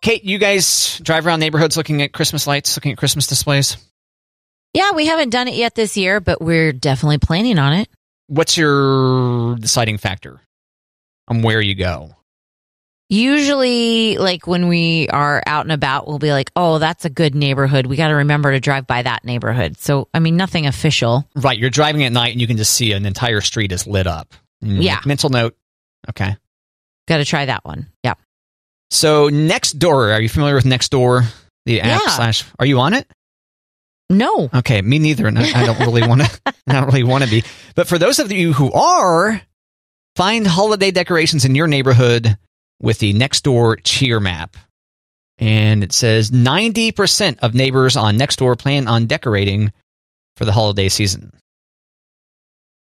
Kate, you guys drive around neighborhoods looking at Christmas lights, looking at Christmas displays? Yeah, we haven't done it yet this year, but we're definitely planning on it. What's your deciding factor on where you go? Usually, like when we are out and about, we'll be like, oh, that's a good neighborhood. We got to remember to drive by that neighborhood. So, I mean, nothing official. Right. You're driving at night and you can just see an entire street is lit up. Yeah. Mental note. Okay. Got to try that one. Yeah. So Nextdoor, are you familiar with Nextdoor? The app / are you on it? No. Okay, me neither. And I don't really want to. I don't really want to be. But for those of you who are, find holiday decorations in your neighborhood with the Nextdoor cheer map. And it says 90% of neighbors on Nextdoor plan on decorating for the holiday season.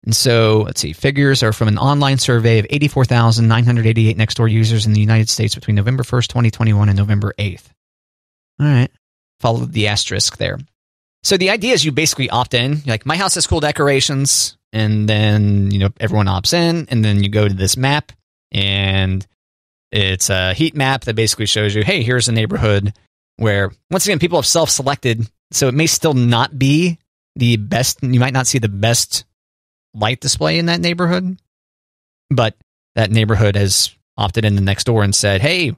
And so, let's see, figures are from an online survey of 84,988 Nextdoor users in the United States between November 1st, 2021 and November 8th. All right. Follow the asterisk there. So the idea is you basically opt in. You're like, my house has cool decorations. And then, everyone opts in. And then you go to this map. And it's a heat map that basically shows you, hey, here's a neighborhood where, once again, people have self-selected. So it may still not be the best. You might not see the best light display in that neighborhood. But that neighborhood has opted in the Nextdoor and said, hey,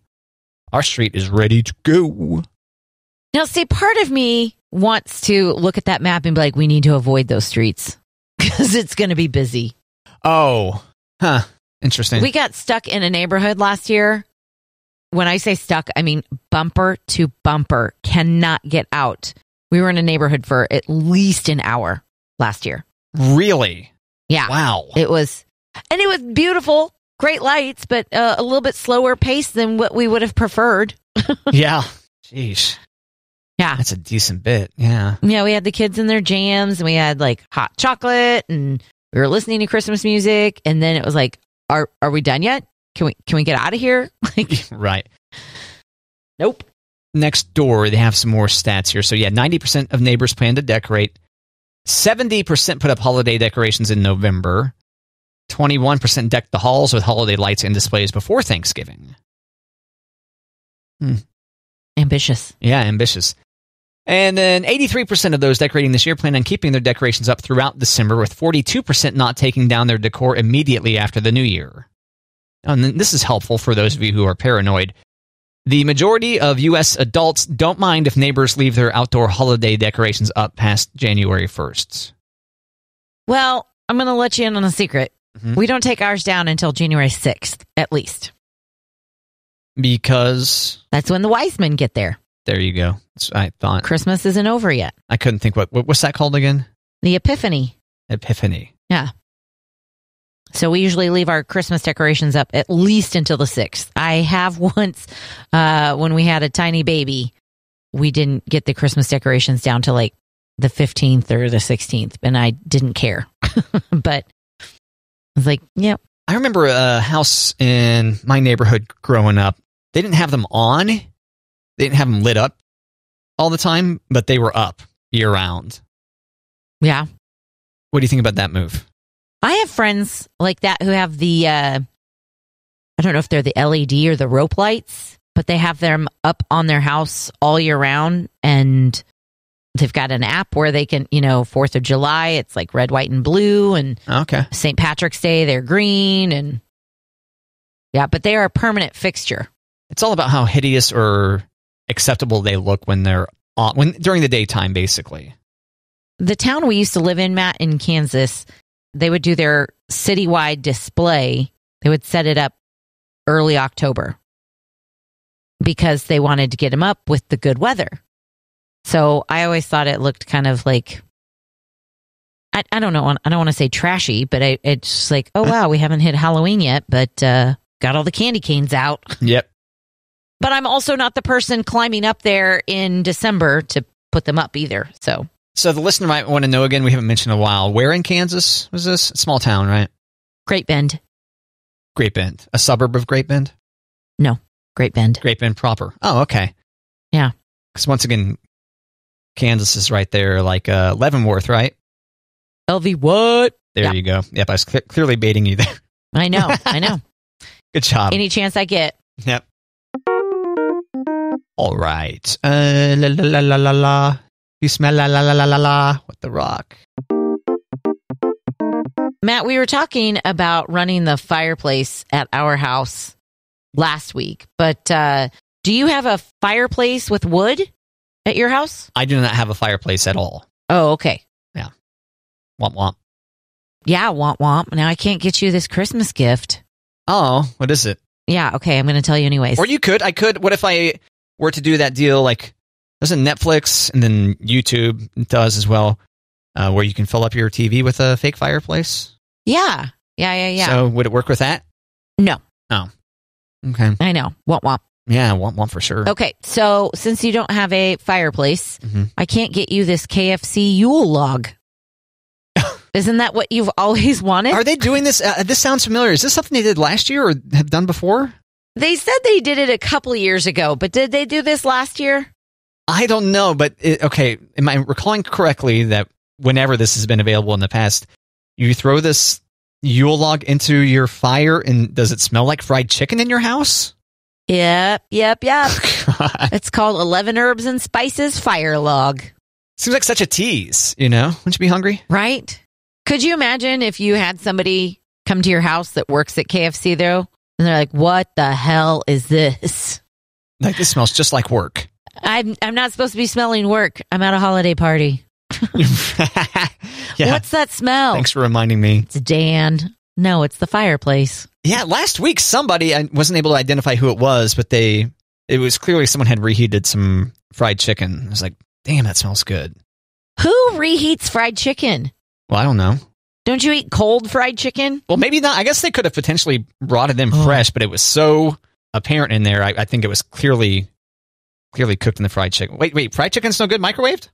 our street is ready to go. Now, see, part of me wants to look at that map and be like, we need to avoid those streets because it's going to be busy. Oh, huh. Interesting. We got stuck in a neighborhood last year. When I say stuck, I mean bumper to bumper, cannot get out. We were in a neighborhood for at least an hour last year. Really? Yeah. Wow. It was beautiful, great lights, but a little bit slower pace than what we would have preferred. Yeah. Jeez. Yeah. That's a decent bit. Yeah. Yeah, we had the kids in their jams and we had like hot chocolate and we were listening to Christmas music and then it was like, are we done yet? Can we get out of here? Right. Nope. Nextdoor, they have some more stats here. So yeah, 90% of neighbors plan to decorate. 70% put up holiday decorations in November. 21% decked the halls with holiday lights and displays before Thanksgiving. Ambitious. Yeah, ambitious. And then 83% of those decorating this year plan on keeping their decorations up throughout December, with 42% not taking down their decor immediately after the new year. And this is helpful for those of you who are paranoid. The majority of U.S. adults don't mind if neighbors leave their outdoor holiday decorations up past January 1st. Well, I'm going to let you in on a secret. Mm-hmm. We don't take ours down until January 6th, at least. Because? That's when the wise men get there. There you go. That's what I thought. Christmas isn't over yet. I couldn't think. What's that called again? The Epiphany. Epiphany. Yeah. So we usually leave our Christmas decorations up at least until the 6th. I have once, when we had a tiny baby, we didn't get the Christmas decorations down to like the 15th or the 16th, and I didn't care. But I was like, yep. I remember a house in my neighborhood growing up. They didn't have them on. They didn't have them lit up all the time, but they were up year round. Yeah. What do you think about that move? I have friends like that who have the, I don't know if they're the LED or the rope lights, but they have them up on their house all year round. And they've got an app where they can, 4th of July, it's like red, white, and blue. And okay. St. Patrick's Day, they're green. And yeah, but they are a permanent fixture. It's all about how hideous or acceptable they look when they're on, during the daytime, basically. The town we used to live in, Matt, in Kansas, they would do their citywide display. They would set it up early October because they wanted to get them up with the good weather. So I always thought it looked kind of like, I don't know, I don't want to say trashy, but it's just like, oh, wow, we haven't hit Halloween yet, but got all the candy canes out. Yep. But I'm also not the person climbing up there in December to put them up either. So the listener might want to know again, we haven't mentioned in a while. Where in Kansas was this? Small town, right? Great Bend. Great Bend. A suburb of Great Bend? No, Great Bend. Great Bend proper. Oh, okay. Yeah. Because once again, Kansas is right there, like Leavenworth, right? LV what? There you go. Yep, I was clearly baiting you there. I know. Good job. Any chance I get. Yep. All right. La la la la la la. You smell la la la la la la with The Rock. Matt, we were talking about running the fireplace at our house last week, but do you have a fireplace with wood at your house? I do not have a fireplace at all. Oh, okay. Yeah. Womp womp. Yeah, womp womp. Now I can't get you this Christmas gift. Oh, what is it? Yeah, okay, I'm going to tell you anyways. Or you could. I could. What if I were to do that deal like, doesn't Netflix and then YouTube does as well, where you can fill up your TV with a fake fireplace? Yeah. So would it work with that? No. Oh. Okay. I know. Womp womp. Yeah, womp womp for sure. Okay, so since you don't have a fireplace, Mm-hmm. I can't get you this KFC Yule log. Isn't that what you've always wanted? Are they doing this? This sounds familiar. Is this something they did last year or have done before? They said they did it a couple of years ago, but did they do this last year? I don't know, but okay. Am I recalling correctly that whenever this has been available in the past, you throw this Yule log into your fire and does it smell like fried chicken in your house? Yep. God. It's called 11 Herbs and Spices Fire Log. Seems like such a tease, you know? Wouldn't you be hungry? Right? Could you imagine if you had somebody come to your house that works at KFC, though, and they're like, what the hell is this? Like, this smells just like work. I'm not supposed to be smelling work. I'm at a holiday party. Yeah. What's that smell? Thanks for reminding me. It's Dan. No, it's the fireplace. Yeah, last week somebody, I wasn't able to identify who it was, but it was clearly someone had reheated some fried chicken. I was like, damn, that smells good. Who reheats fried chicken? Well, I don't know. Don't you eat cold fried chicken? Well, maybe not. I guess they could have potentially brought it in fresh, but it was so apparent in there. I think it was clearly cooked in the fried chicken. Wait, fried chicken's no good microwaved?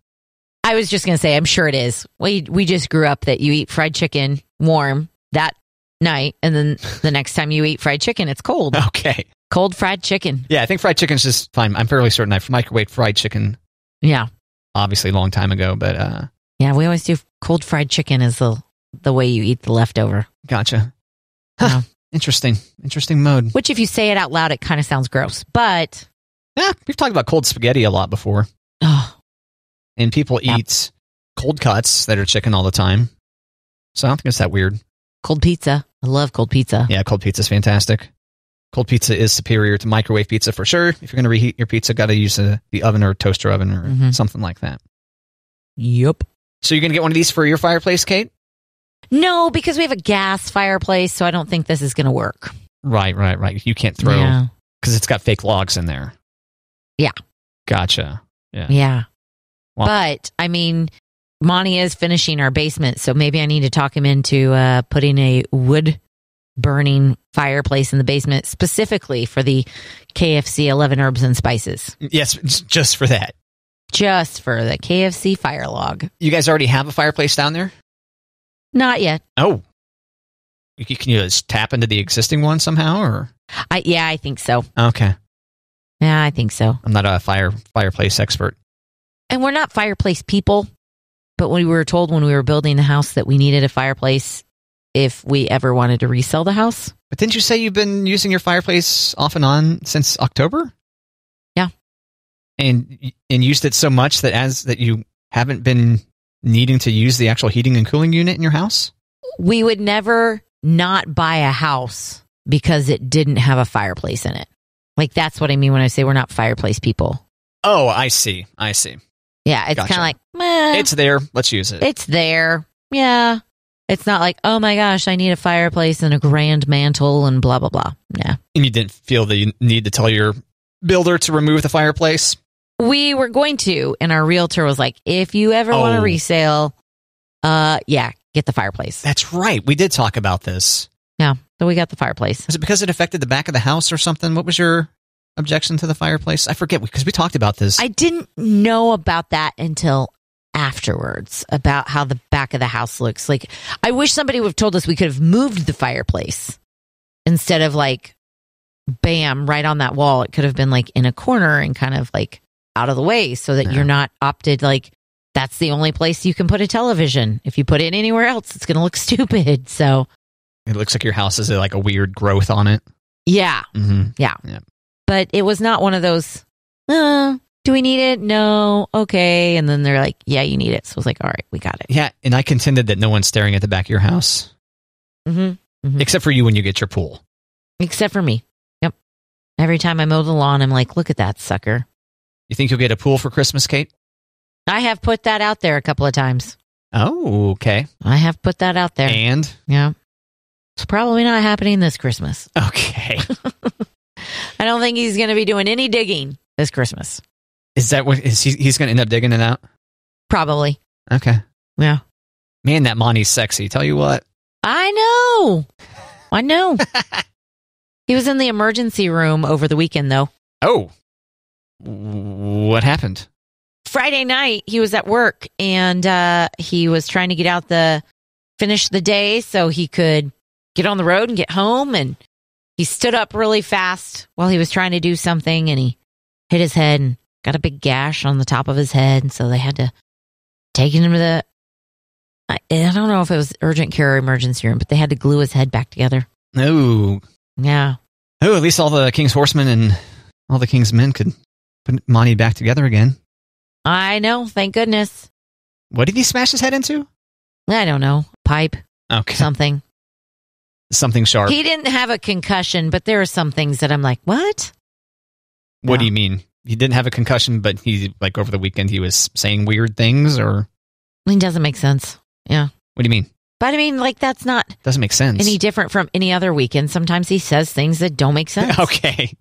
I was just going to say, I'm sure it is. We just grew up that you eat fried chicken warm that night, and then the next time you eat fried chicken, it's cold. Okay. Cold fried chicken. Yeah, I think fried chicken's just fine. I'm fairly certain I've microwaved fried chicken. Yeah. Obviously a long time ago, but yeah, we always do cold fried chicken as the way you eat the leftover. Gotcha. Huh. Yeah. Interesting mode. Which, if you say it out loud, it kind of sounds gross. But yeah, we've talked about cold spaghetti a lot before. Oh. And people eat cold cuts that are chicken all the time. So I don't think it's that weird. Cold pizza. I love cold pizza. Yeah, cold pizza is fantastic. Cold pizza is superior to microwave pizza for sure. If you're going to reheat your pizza, got to use the oven or toaster oven or something like that. Yep. So you're going to get one of these for your fireplace, Kate? No, because we have a gas fireplace, so I don't think this is going to work. Right. You can't throw, because it's got fake logs in there. Yeah. Gotcha. Yeah. Well, but, I mean, Monty is finishing our basement, so maybe I need to talk him into putting a wood-burning fireplace in the basement specifically for the KFC 11 Herbs and Spices. yes, just for that. Just for the KFC fire log. You guys already have a fireplace down there? Not yet. Oh. Can you just tap into the existing one somehow? Or I think so. Okay. Yeah, I think so. I'm not a fireplace expert. And we're not fireplace people, but we were told when we were building the house that we needed a fireplace if we ever wanted to resell the house. But didn't you say you've been using your fireplace off and on since October? Yeah. And used it so much that you haven't been needing to use the actual heating and cooling unit in your house? We would never not buy a house because it didn't have a fireplace in it. Like, that's what I mean when I say we're not fireplace people. Oh, I see. Yeah, it's Gotcha. kind of like, meh. It's there. Let's use it. It's there. Yeah. It's not like, oh my gosh, I need a fireplace and a grand mantle and blah, blah, blah. Nah. And you didn't feel the need to tell your builder to remove the fireplace? We were going to, and our realtor was like, if you ever want to resale, get the fireplace. That's right. We did talk about this. Yeah, so we got the fireplace. Was it because it affected the back of the house or something? What was your objection to the fireplace? I forget, because we talked about this. I didn't know about that until afterwards, about how the back of the house looks. Like, I wish somebody would have told us we could have moved the fireplace instead of like, bam, right on that wall. It could have been like in a corner and kind of like out of the way so that you're not opted like, that's the only place you can put a television. If you put it anywhere else, it's going to look stupid. So it looks like your house has like a weird growth on it. yeah. Mm-hmm. Yeah. But it was not one of those do we need it? No. Okay. And then they're like, yeah, you need it. So I was like, all right, we got it. Yeah, and I contended that no one's staring at the back of your house. Mm-hmm. Except for you when you get your pool. Except for me. Yep. Every time I mow the lawn, I'm like, look at that sucker. You think you'll get a pool for Christmas, Kate? I have put that out there a couple of times. Oh, okay. I have put that out there. And? Yeah. It's probably not happening this Christmas. Okay. I don't think he's going to be doing any digging this Christmas. Is that what he's going to end up digging it out? Probably. Okay. Yeah. Man, that Monty's sexy. Tell you what. I know. I know. He was in the emergency room over the weekend, though. Oh. What happened? Friday night, he was at work, and he was trying to get out finish the day so he could get on the road and get home. And he stood up really fast while he was trying to do something, and he hit his head and got a big gash on the top of his head. And so they had to take him to I don't know if it was urgent care or emergency room, but they had to glue his head back together. Oh. Yeah. Oh, at least all the King's horsemen and all the King's men could put Monty back together again. I know. Thank goodness. What did he smash his head into? I don't know. Pipe. Okay. Something. Something sharp. He didn't have a concussion, but there are some things that I'm like, what? What do you mean? He didn't have a concussion, but he, like, over the weekend, he was saying weird things, or? It doesn't make sense. Yeah. What do you mean? But I mean, like, that's not doesn't make sense. Any different from any other weekend. Sometimes he says things that don't make sense. Okay.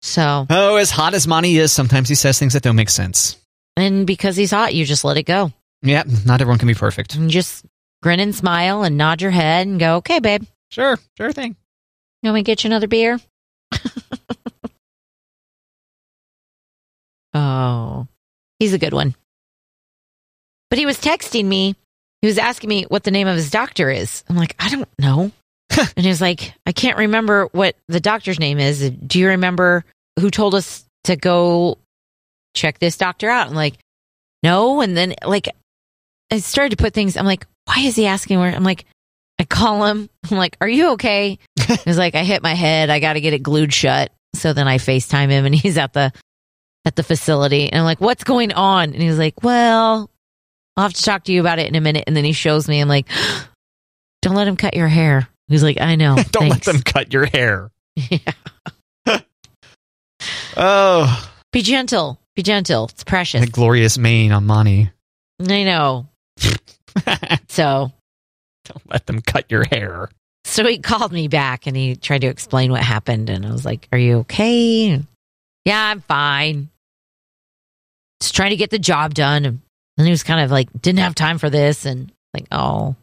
So. Oh, as hot as Monty is, sometimes he says things that don't make sense. And because he's hot, you just let it go. Yeah, not everyone can be perfect. And just grin and smile and nod your head and go, okay, babe. Sure thing. You want me to get you another beer? Oh, he's a good one. But he was texting me. He was asking me what the name of his doctor is. I'm like, I don't know. And he was like, I can't remember what the doctor's name is. Do you remember who told us to go check this doctor out? I'm like, no. And then, like, I started to put things. I'm like, why is he asking where? I'm like, I call him. I'm like, are you okay? He's like, I hit my head. I got to get it glued shut. So then I FaceTime him, and he's at the facility. And I'm like, what's going on? And he's like, well, I'll have to talk to you about it in a minute. And then he shows me. I'm like, don't let him cut your hair. He's like, I know. Don't thanks. let them cut your hair. Yeah. Oh. Be gentle. Be gentle. It's precious. The glorious mane on Monty. I know. So. Don't let them cut your hair. So he called me back and he tried to explain what happened. And I was like, are you okay? Yeah, I'm fine. Just trying to get the job done. And then he was kind of like, didn't have time for this. And like, oh,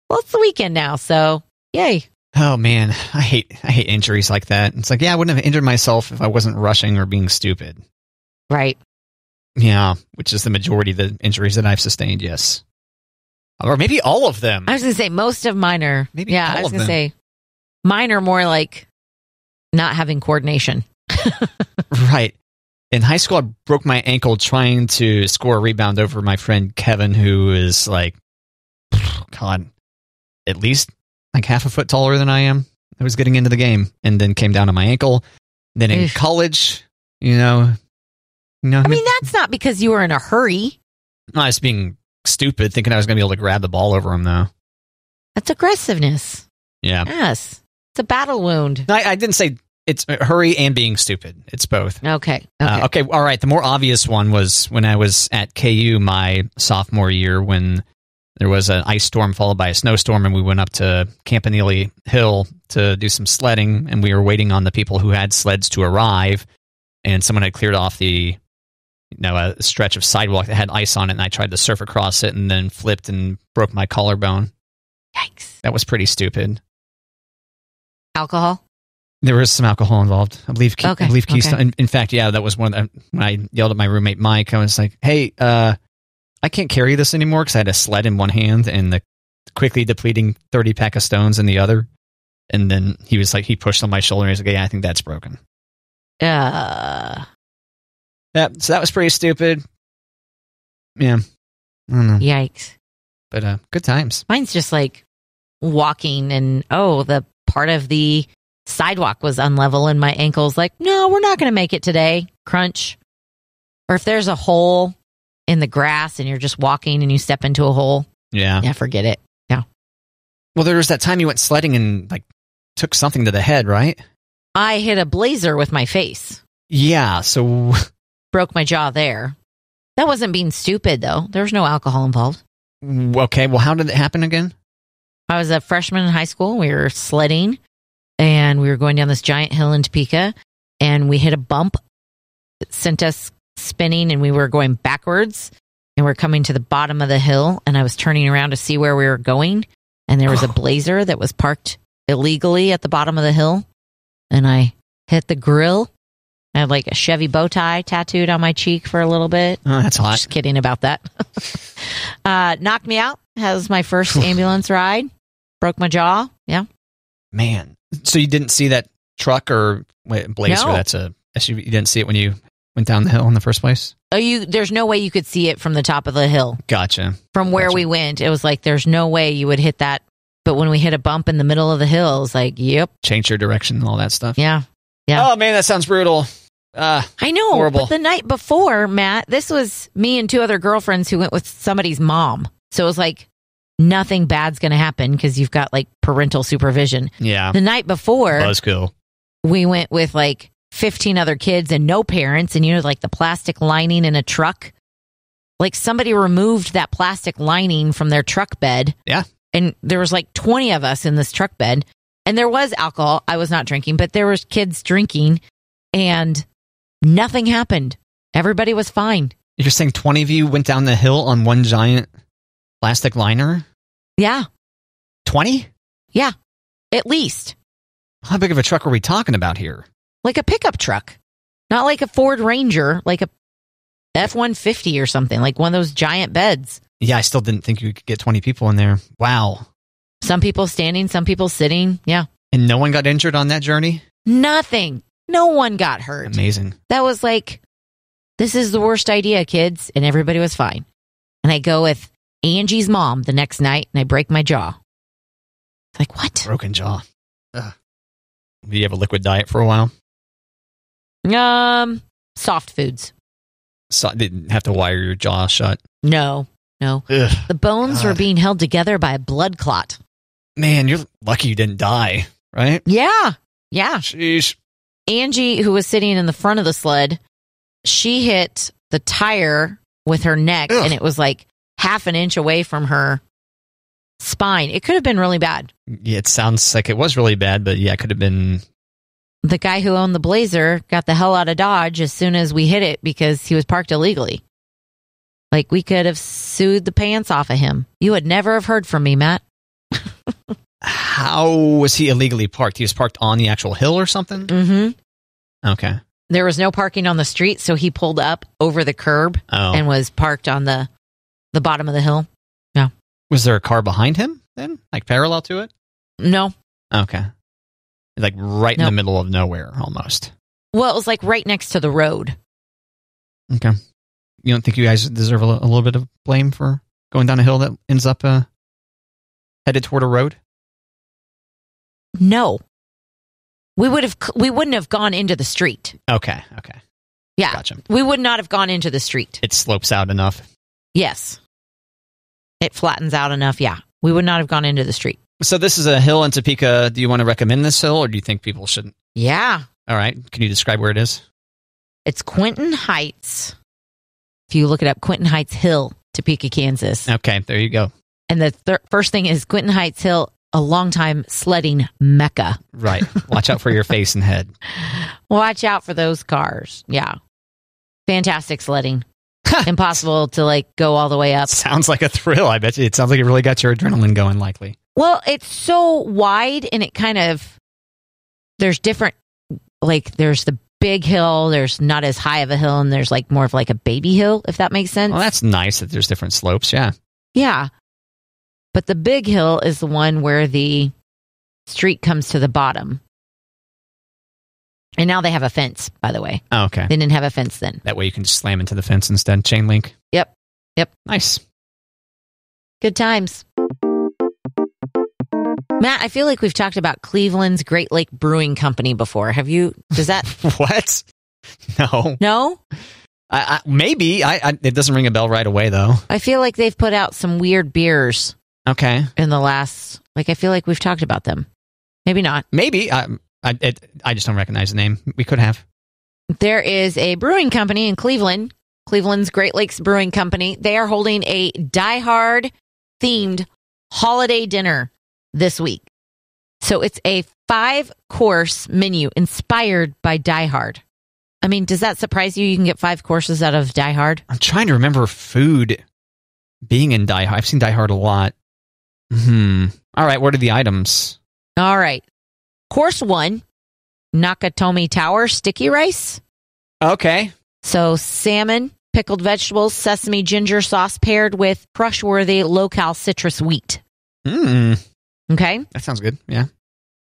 well, it's the weekend now. So yay. Oh man, I hate injuries like that. It's like, yeah, I wouldn't have injured myself if I wasn't rushing or being stupid. Right. Yeah, which is the majority of the injuries that I've sustained, yes. Or maybe all of them. I was going to say most of mine are, maybe yeah, all I was of going to them. say mine are more like not having coordination. Right. In high school, I broke my ankle trying to score a rebound over my friend Kevin, who is like, God, at least like half a foot taller than I am. I was getting into the game and then came down on my ankle. Then in college, you know. I mean, that's not because you were in a hurry. I was being stupid, thinking I was going to be able to grab the ball over him, though. That's aggressiveness. Yeah. Yes. It's a battle wound. I didn't say it's hurry and being stupid. It's both. Okay. Okay. All right. The more obvious one was when I was at KU my sophomore year when there was an ice storm followed by a snowstorm, and we went up to Campanile Hill to do some sledding, and we were waiting on the people who had sleds to arrive, and someone had cleared off a stretch of sidewalk that had ice on it, and I tried to surf across it and then flipped and broke my collarbone. Yikes. That was pretty stupid. Alcohol? There was some alcohol involved. I believe Keystone. Okay. In fact, yeah, that was one of the, when I yelled at my roommate Mike, I was like, hey, I can't carry this anymore because I had a sled in one hand and the quickly depleting 30-pack of stones in the other. And then he was like, he pushed on my shoulder and he was like, yeah, I think that's broken. Yeah, so that was pretty stupid. Yeah. I don't know. Yikes. But good times. Mine's just like walking and, the part of the sidewalk was unlevel and my ankle's like, no, we're not going to make it today. Crunch. Or if there's a hole in the grass and you're just walking and you step into a hole. Yeah, forget it. Yeah. Well, there was that time you went sledding and like took something to the head, right? I hit a blazer with my face. Yeah, so Broke my jaw there. That wasn't being stupid, though. There was no alcohol involved. okay. Well, how did it happen again? I was a freshman in high school. We were sledding, and we were going down this giant hill in Topeka, and we hit a bump. It sent us spinning, and we were going backwards, and we're coming to the bottom of the hill, and I was turning around to see where we were going, and there was a blazer that was parked illegally at the bottom of the hill, and I hit the grill. I had like a Chevy bow tie tattooed on my cheek for a little bit. Oh, that's hot. Just kidding about that. Knocked me out. Has my first ambulance ride. Broke my jaw. Yeah. Man. So you didn't see that truck or blazer? No. That's a SUV. You didn't see it when you went down the hill in the first place? There's no way you could see it from the top of the hill. Gotcha. From where Gotcha. we went, it was like there's no way you would hit that. But when we hit a bump in the middle of the hill, it was like, yep. Change your direction and all that stuff. Yeah. Yeah. Oh, man, that sounds brutal. I know. Horrible. But the night before, Matt, this was me and two other girlfriends who went with somebody's mom. So it was like nothing bad's going to happen because you've got like parental supervision. Yeah. The night before, Buzzkill. we went with like 15 other kids and no parents. And like the plastic lining in a truck, like somebody removed that plastic lining from their truck bed. Yeah. And there was like 20 of us in this truck bed. And there was alcohol. I was not drinking, but there was kids drinking and nothing happened. Everybody was fine. You're saying 20 of you went down the hill on one giant plastic liner? Yeah. 20? Yeah. At least. How big of a truck are we talking about here? Like a pickup truck. Not like a Ford Ranger, like a F-150 or something, like one of those giant beds. Yeah, I still didn't think you could get 20 people in there. Wow. Some people standing, some people sitting. Yeah. And no one got injured on that journey? Nothing. No one got hurt. Amazing. That was like, this is the worst idea, kids. And everybody was fine. And I go with Angie's mom the next night and I break my jaw. It's like, what? Broken jaw. Ugh. Do you have a liquid diet for a while? Soft foods. So didn't have to wire your jaw shut. No. Ugh. The bones were God. being held together by a blood clot. Man, you're lucky you didn't die, right? Yeah. Yeah. Sheesh. Angie, who was sitting in the front of the sled, she hit the tire with her neck Ugh. and it was like half an inch away from her spine. It could have been really bad. Yeah, it sounds like it was really bad, but yeah, it could have been. The guy who owned the Blazer got the hell out of Dodge as soon as we hit it because he was parked illegally. Like we could have sued the pants off of him. You would never have heard from me, Matt. How was he illegally parked? He was parked on the actual hill or something? Mm-hmm. Okay. There was no parking on the street, so he pulled up over the curb and was parked on the bottom of the hill. Yeah. Was there a car behind him then? Like parallel to it? No. Okay. Like right in Nope. the middle of nowhere almost. Well, it was like right next to the road. Okay. You don't think you guys deserve a little bit of blame for going down a hill that ends up headed toward a road? No. We wouldn't have gone into the street. Okay. Yeah. Gotcha. We would not have gone into the street. It slopes out enough. Yes. It flattens out enough. Yeah. We would not have gone into the street. So this is a hill in Topeka. Do you want to recommend this hill or do you think people shouldn't? Yeah. All right. Can you describe where it is? It's Quinton Heights. If you look it up, Quinton Heights Hill, Topeka, Kansas. Okay. There you go. And the first thing is Quinton Heights Hill, a longtime sledding mecca. Right. Watch out for your face and head. Watch out for those cars. Yeah. Fantastic sledding. Impossible to like go all the way up. Sounds like a thrill. I bet you. It sounds like it really got your adrenaline going likely. Well, it's so wide and it kind of, there's different, like there's the big hill, there's not as high of a hill, and there's like more of like a baby hill, if that makes sense. Well, that's nice that there's different slopes. Yeah. Yeah. But the big hill is the one where the street comes to the bottom. And now they have a fence, by the way. Oh, okay. They didn't have a fence then. That way you can just slam into the fence instead. Chain link. Yep. Nice. Good times. Matt, I feel like we've talked about Cleveland's Great Lake Brewing Company before. Does that? What? No. No? Maybe. It doesn't ring a bell right away, though. I feel like they've put out some weird beers. Okay. In the last, I feel like we've talked about them. Maybe not. Maybe. I just don't recognize the name. We could have. There is a brewing company in Cleveland, Cleveland's Great Lakes Brewing Company. They are holding a Die Hard themed holiday dinner this week. So it's a 5-course menu inspired by Die Hard. I mean, does that surprise you? You can get 5 courses out of Die Hard? I'm trying to remember food being in Die Hard. I've seen Die Hard a lot. All right, what are the items? All right. Course 1, Nakatomi Tower sticky rice. Okay. So salmon, pickled vegetables, sesame ginger sauce paired with crush-worthy low-cal citrus wheat. Okay. That sounds good. Yeah.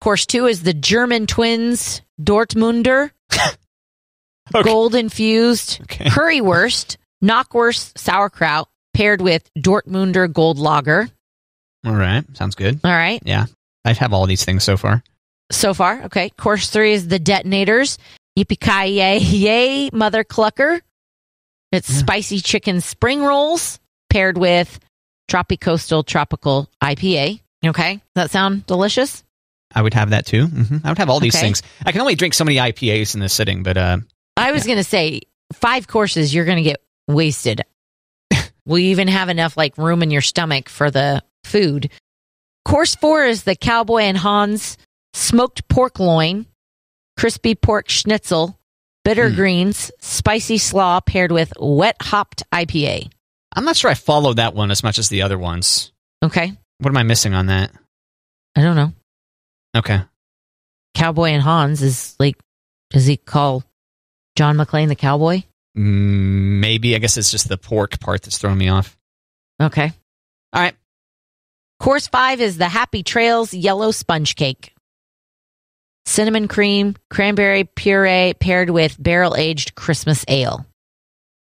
Course 2 is the German Twins Dortmunder. Gold-infused currywurst, knockwurst sauerkraut paired with Dortmunder Gold Lager. All right. Sounds good. All right. Yeah. I have all these things so far. Okay. Course 3 is the Detonators. Yippee-ki-yay, Mother Clucker. It's spicy chicken spring rolls paired with Tropicoastal Tropical IPA. Okay. Does that sound delicious? I would have that too. I would have all these things. I can only drink so many IPAs in this sitting, but... I was going to say 5 courses, you're going to get wasted. Will you even have enough room in your stomach for the food? Course 4 is the Cowboy and Hans smoked pork loin, crispy pork schnitzel, bitter greens, spicy slaw paired with wet hopped IPA. I'm not sure I followed that one as much as the other ones. Okay. What am I missing on that? I don't know. Okay. Cowboy and Hans is does he call John McClane the cowboy? Maybe. I guess it's just the pork part that's throwing me off. Okay. All right. Course 5 is the Happy Trails yellow sponge cake. Cinnamon cream, cranberry puree paired with barrel-aged Christmas ale.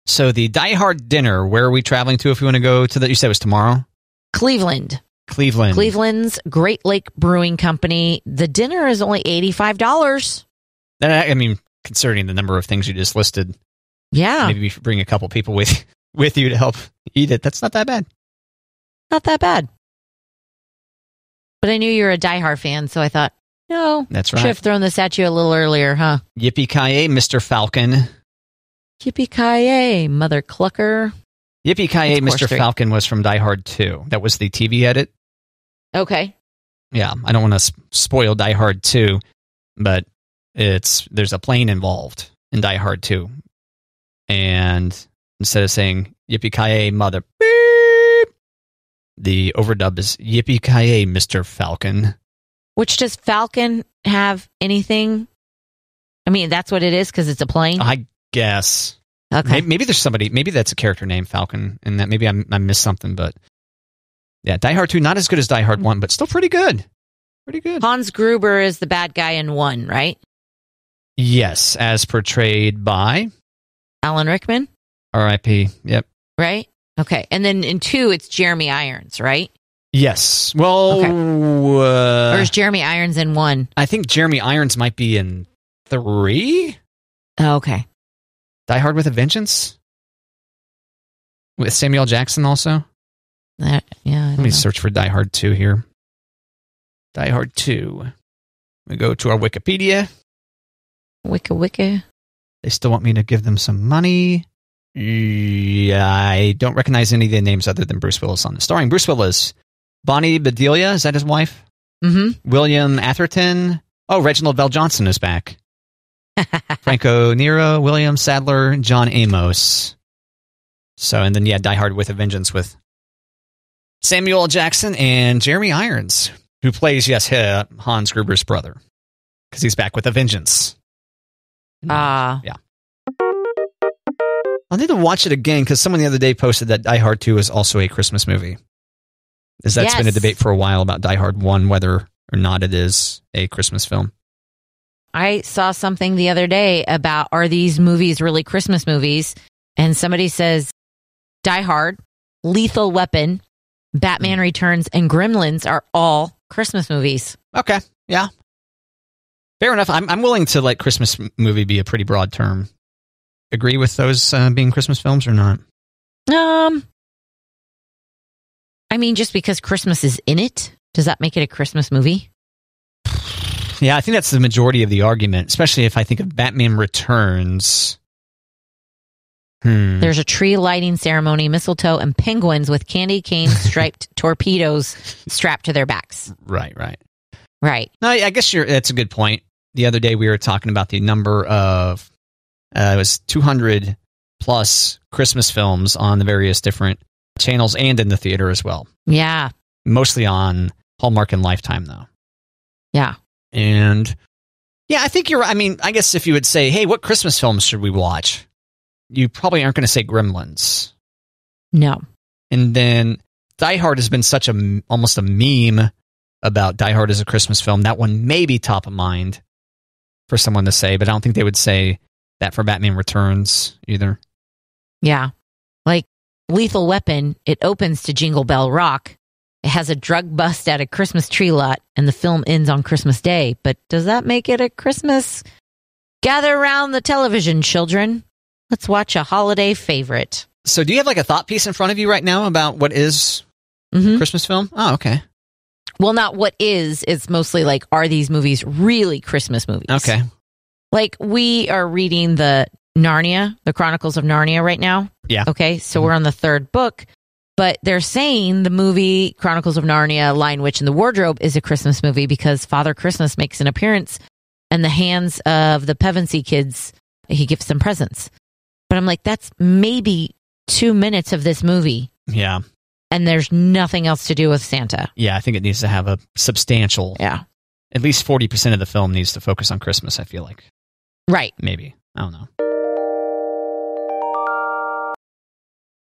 So the Die Hard dinner, where are we traveling to if we want to go to that? You said it was tomorrow? Cleveland. Cleveland's Great Lake Brewing Company. The dinner is only $85. I mean, considering the number of things you just listed. Yeah. Maybe we should bring a couple people with you to help eat it. That's not that bad. Not that bad. But I knew you were a Die Hard fan, so I thought, no. That's right. Should have thrown this at you a little earlier, huh? Yippee-ki-yay, Mr. Falcon. Yippee-ki-yay, Mother Clucker. Yippee-ki-yay, Mr. Falcon was from Die Hard 2. That was the TV edit. Okay. Yeah, I don't want to spoil Die Hard 2, but there's a plane involved in Die Hard 2. And instead of saying Yippee-ki-yay, Mother beep, the overdub is Yippee-ki-yay, Mr. Falcon. Which, does Falcon have anything? I mean, that's what it is because it's a plane? I guess. Okay. Maybe there's somebody, maybe that's a character named Falcon, and that maybe I missed something, but yeah, Die Hard 2, not as good as Die Hard 1, but still pretty good. Pretty good. Hans Gruber is the bad guy in 1, right? Yes, as portrayed by Alan Rickman. R.I.P. Yep. Right? Okay. And then in 2, it's Jeremy Irons, right? Yes. Well, or is Jeremy Irons in 1? I think Jeremy Irons might be in 3. Oh, okay. Die Hard with a Vengeance? With Samuel L. Jackson also? Yeah. Let me search for Die Hard 2 here. Die Hard 2. We go to our Wikipedia. Wicca. They still want me to give them some money. Yeah, I don't recognize any of the names other than Bruce Willis on it. Starring Bruce Willis. Bonnie Bedelia, is that his wife? Mm-hmm. William Atherton. Oh, Reginald Bell Johnson is back. Franco Nero, William Sadler, John Amos. So, and then, Die Hard with a Vengeance with Samuel L. Jackson and Jeremy Irons, who plays, Hans Gruber's brother. Because he's back with a vengeance. Yeah. I'll need to watch it again because someone the other day posted that Die Hard 2 is also a Christmas movie. That's been a debate for a while about Die Hard 1, whether or not it is a Christmas film. I saw something the other day about, are these movies really Christmas movies? And somebody says Die Hard, Lethal Weapon, Batman Returns, and Gremlins are all Christmas movies. Okay. Yeah. Fair enough. I'm willing to let Christmas movie be a pretty broad term. Agree with those being Christmas films or not? I mean, just because Christmas is in it, does that make it a Christmas movie? Yeah, I think that's the majority of the argument, especially if I think of Batman Returns. There's a tree lighting ceremony, mistletoe, and penguins with candy cane striped torpedoes strapped to their backs. Right. Right. No, I guess that's a good point. The other day we were talking about the number of, it was 200 plus Christmas films on the various different channels and in the theater as well. Yeah. Mostly on Hallmark and Lifetime, though. Yeah. And yeah, I think you're right. I mean, I guess if you would say, hey, what Christmas films should we watch? You probably aren't going to say Gremlins. No. And then Die Hard has been such almost a meme about Die Hard as a Christmas film. That one may be top of mind for someone to say, but I don't think they would say that for Batman Returns either. Yeah. Like Lethal Weapon, it opens to Jingle Bell Rock. It has a drug bust at a Christmas tree lot, and the film ends on Christmas Day. But does that make it a Christmas? Gather around the television, children. Let's watch a holiday favorite. So do you have like a thought piece in front of you right now about what is a Christmas film? Oh, okay. Well, not what is. It's mostly like, are these movies really Christmas movies? Okay. Like, we are reading the Chronicles of Narnia right now. Yeah. Okay, so we're on the third book. But they're saying the movie Chronicles of Narnia, Lion, Witch, and the Wardrobe is a Christmas movie because Father Christmas makes an appearance in the hands of the Pevensey kids. He gives them presents. But I'm like, that's maybe 2 minutes of this movie. Yeah. And there's nothing else to do with Santa. Yeah, I think it needs to have a substantial... Yeah. At least 40% of the film needs to focus on Christmas, I feel like. Right. Maybe. I don't know.